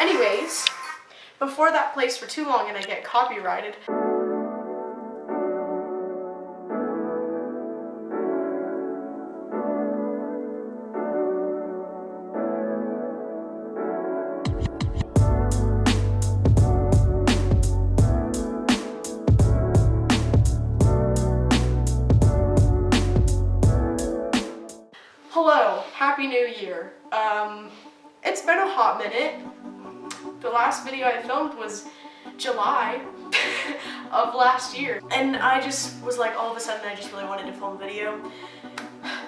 Anyways, before that plays for too long and I get copyrighted, hello, Happy New Year. It's been a hot minute. The last video I filmed was July of last year. And I just was like, all of a sudden I just really wanted to film a video.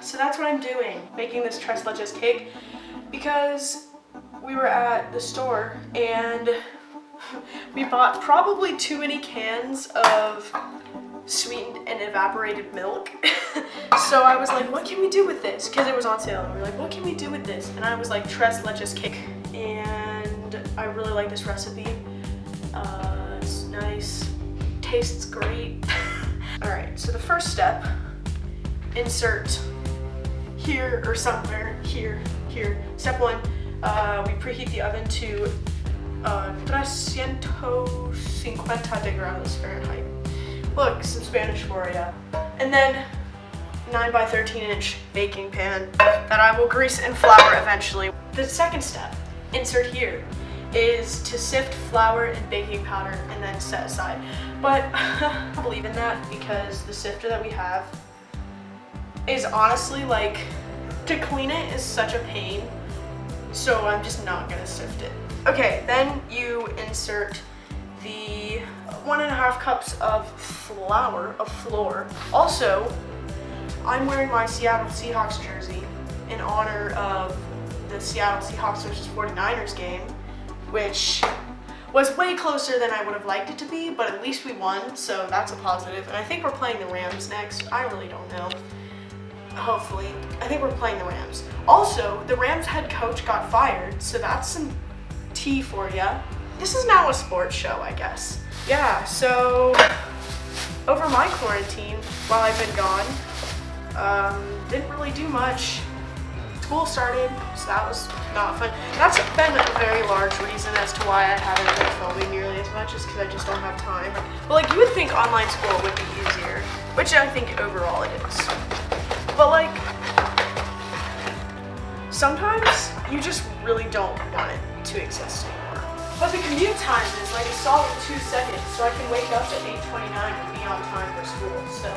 So that's what I'm doing, making this tres leches cake, because we were at the store and we bought probably too many cans of sweetened and evaporated milk. So I was like, what can we do with this? Because it was on sale and we were like, what can we do with this? And I was like, tres leches cake. And I really like this recipe. It's nice, tastes great. All right, so the first step, insert here or somewhere, here. Step 1, we preheat the oven to 350 degrees Fahrenheit. Look, some Spanish for ya. And then 9 by 13 inch baking pan that I will grease and flour eventually. The second step, insert here, is to sift flour and baking powder and then set aside. But I don't believe in that because the sifter that we have is honestly like, to clean it is such a pain. So I'm just not gonna sift it. Okay, then you insert the 1.5 cups of flour. Also, I'm wearing my Seattle Seahawks jersey in honor of the Seattle Seahawks versus 49ers game, which was way closer than I would have liked it to be, but at least we won, so that's a positive. And I think we're playing the Rams next. I really don't know. Hopefully. I think we're playing the Rams. Also, the Rams head coach got fired, so that's some tea for ya. This is now a sports show, I guess. Yeah, so over my quarantine, while I've been gone, didn't really do much. School started, so that was not fun. That's been a very large reason as to why I haven't been filming nearly as much, is because I just don't have time. But like, you would think online school would be easier, which I think overall it is. But like, sometimes you just really don't want it to exist anymore. But the commute time is like a solid 2 seconds, so I can wake up at 8:29 and be on time for school, so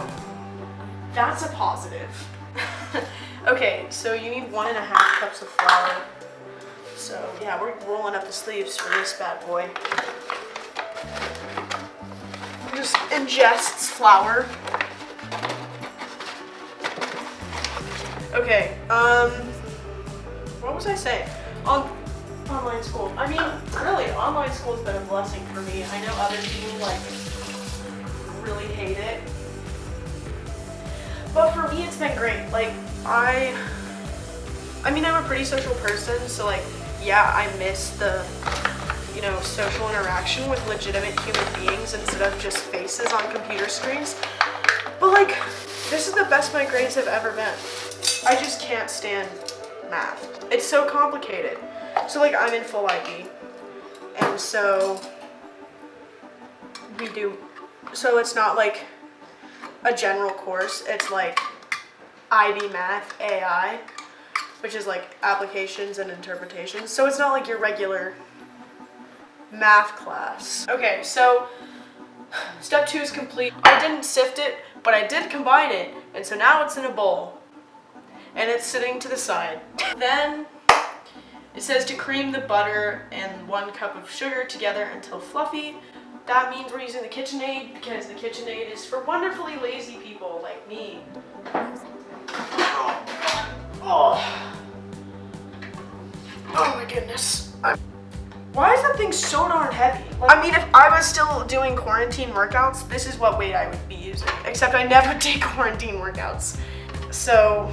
that's a positive. Okay, so you need 1.5 cups of flour. So yeah, we're rolling up the sleeves for this bad boy. Just ingests flour. Okay, what was I saying? Online school. I mean, really, online school's been a blessing for me. I know other people like really hate it, but for me, it's been great. Like, I mean, I'm a pretty social person, so like, yeah, I miss the, social interaction with legitimate human beings instead of just faces on computer screens. But like, this is the best my grades have ever been. I just can't stand math. It's so complicated. So like, I'm in full IB, and so it's not like a general course, it's like IB Math AI, which is like applications and interpretations. So it's not like your regular math class. Okay, so step 2 is complete. I didn't sift it, but I did combine it, and so now it's in a bowl, and it's sitting to the side. Then it says to cream the butter and 1 cup of sugar together until fluffy. That means we're using the KitchenAid, because the KitchenAid is for wonderfully lazy people like me. Oh my goodness. Why is that thing so darn heavy? I mean, if I was still doing quarantine workouts, this is what weight I would be using. Except I never take quarantine workouts. So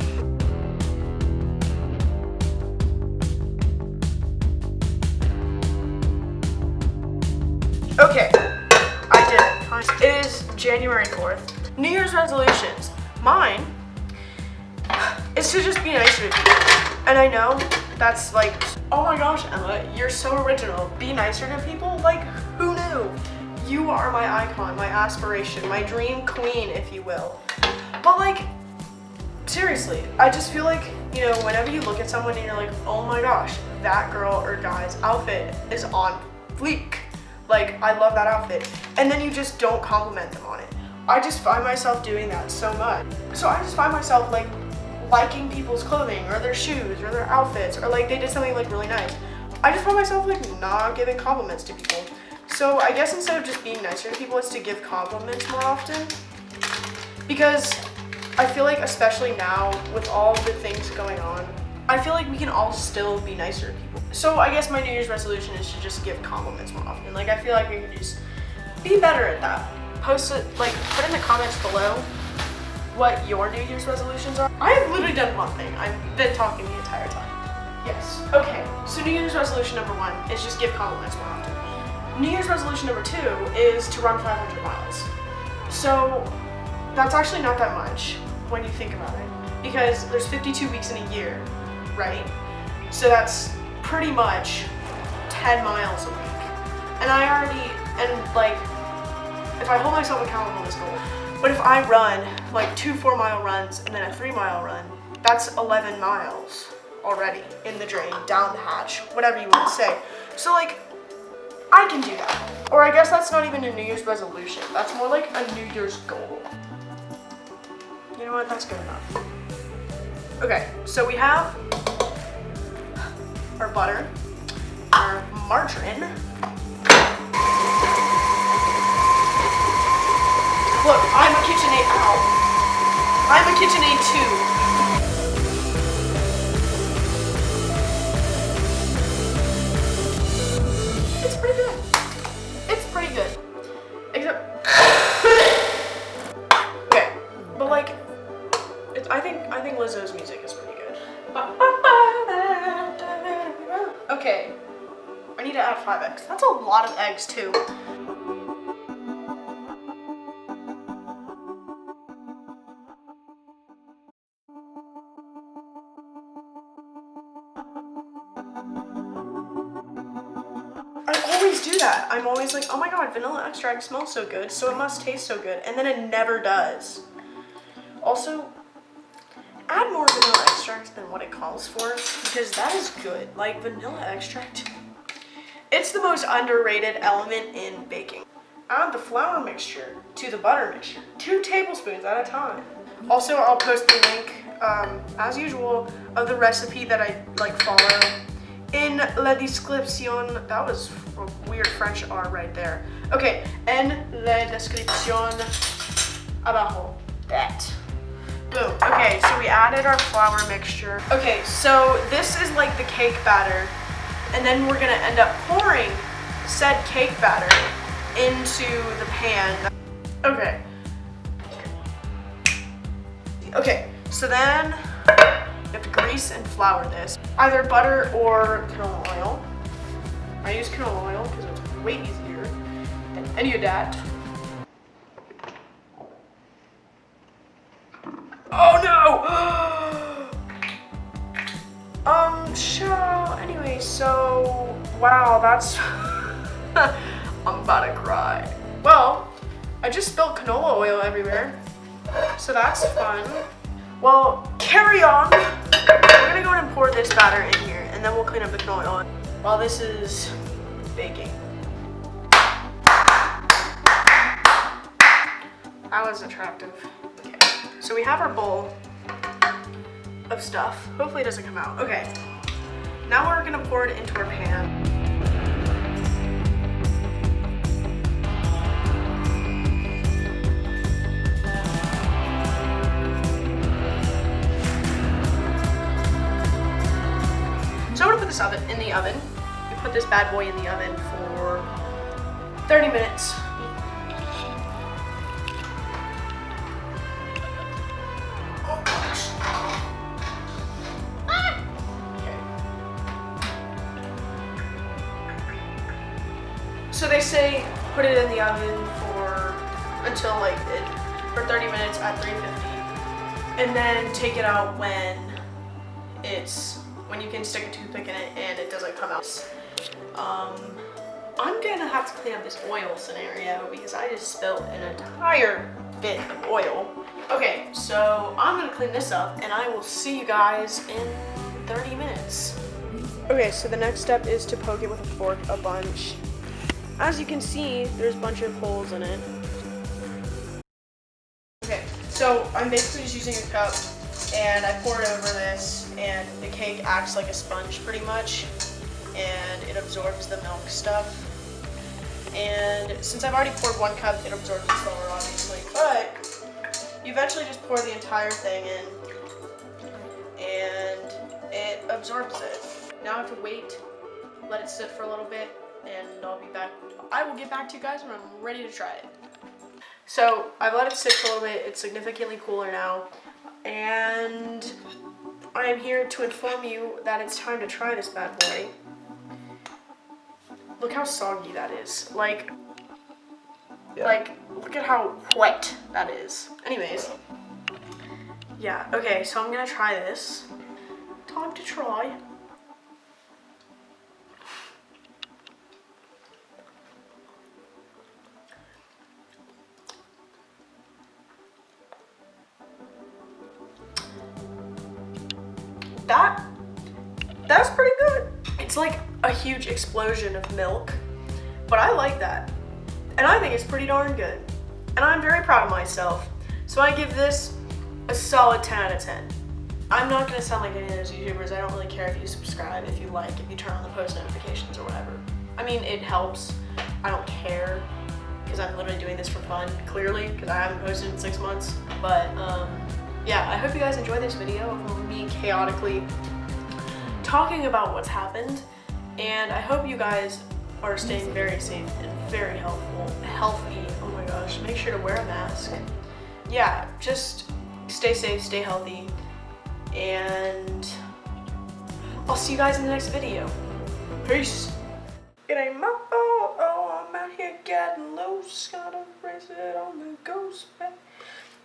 okay, I did it. It is January 4th. New Year's resolutions. Mine is to just be nicer to people. And I know That's like, oh my gosh, Emma, you're so original. Be nicer to people? Like, who knew? You are my icon, my aspiration, my dream queen, if you will. But like, seriously, I just feel like, you know, whenever you look at someone and you're like, oh my gosh, that girl or guy's outfit is on fleek. Like, I love that outfit. And then you just don't compliment them on it. I just find myself doing that so much. So I just find myself like liking people's clothing or their shoes or their outfits, or like they did something like really nice. I just find myself like not giving compliments to people. So I guess instead of just being nicer to people, it's to give compliments more often. Because I feel like, especially now with all the things going on, I feel like we can all still be nicer to people. So I guess my New Year's resolution is to just give compliments more often. Like, I feel like we can just be better at that. Post it, like, put in the comments below what your New Year's resolutions are. I have literally done one thing. I've been talking the entire time. Yes. Okay, so New Year's resolution number 1 is just give compliments more often. New Year's resolution number 2 is to run 500 miles. So that's actually not that much when you think about it, because there's 52 weeks in a year, right? So that's pretty much 10 miles a week. And I already, and like, if I hold myself accountable to this goal, but if I run like 2 4-mile runs and then a 3-mile run, that's 11 miles already in the drain, down the hatch, whatever you want to say. So like, I can do that. Or I guess that's not even a New Year's resolution. That's more like a New Year's goal. You know what, that's good enough. Okay, so we have our butter, our margarine. Look, I'm a KitchenAid, ow. I'm a KitchenAid too. It's pretty good. It's pretty good. Except, okay, but like, I think Lizzo's music is pretty good. Okay, I need to add 5 eggs. That's a lot of eggs too. I always do that. I'm always like, oh my god, vanilla extract smells so good, so it must taste so good, and then it never does. Also, add more vanilla extract than what it calls for, because that is good. Like, vanilla extract, it's the most underrated element in baking. Add the flour mixture to the butter mixture, 2 tablespoons at a time. Also, I'll post the link, as usual, of the recipe that I like follow in la description. That was a weird French R right there. Okay, en la description abajo. That. Boom. Okay, so we added our flour mixture. Okay, so this is like the cake batter, and then we're gonna end up pouring said cake batter into the pan. Okay. Okay, so then you have to grease and flour this. Either butter or canola oil. I use canola oil because it's way easier than any of that. Oh no! Anyway, so, wow, that's, I'm about to cry. Well, I just spilled canola oil everywhere, so that's fun. Well, carry on. We're gonna go and pour this batter in here, and then we'll clean up the canola oil while this is baking. That was attractive. Okay, so we have our bowl of stuff. Hopefully it doesn't come out. Okay, now we're gonna pour it into our pan. So I'm gonna put this in the oven. We put this bad boy in the oven for 30 minutes. Oh gosh. Okay. So they say put it in the oven until like for 30 minutes at 350, and then take it out when it's when you can stick a toothpick in it and it doesn't come out. I'm gonna have to clean up this oil scenario because I just spilled an entire bit of oil. Okay, so I'm gonna clean this up and I will see you guys in 30 minutes. Okay, so the next step is to poke it with a fork a bunch. As you can see, there's a bunch of holes in it. Okay, so I'm basically just using a cup and I pour it over this and the cake acts like a sponge pretty much and it absorbs the milk stuff. And since I've already poured 1 cup, it absorbs it slower obviously, but you eventually just pour the entire thing in and it absorbs it. Now I have to wait, let it sit for a little bit, and I'll be back. I will get back to you guys when I'm ready to try it. So I've let it sit for a little bit. It's significantly cooler now, and I am here to inform you that it's time to try this bad boy. Look how soggy that is. Like, look at how wet that is. Anyways, yeah, okay, so I'm gonna try this. Time to try. That's pretty good. It's like a huge explosion of milk, but I like that. And I think it's pretty darn good. And I'm very proud of myself. So I give this a solid 10 out of 10. I'm not gonna sound like any of those YouTubers. I don't really care if you subscribe, if you like, if you turn on the post notifications or whatever. I mean, it helps. I don't care, because I'm literally doing this for fun, clearly, because I haven't posted in 6 months. But yeah, I hope you guys enjoyed this video of me chaotically talking about what's happened, and I hope you guys are staying very safe and very healthy. Oh my gosh, make sure to wear a mask. Yeah, just stay safe, stay healthy, and I'll see you guys in the next video. Peace. It ain't my fault, oh, I'm out here getting loose, gotta raise it on the ghost back.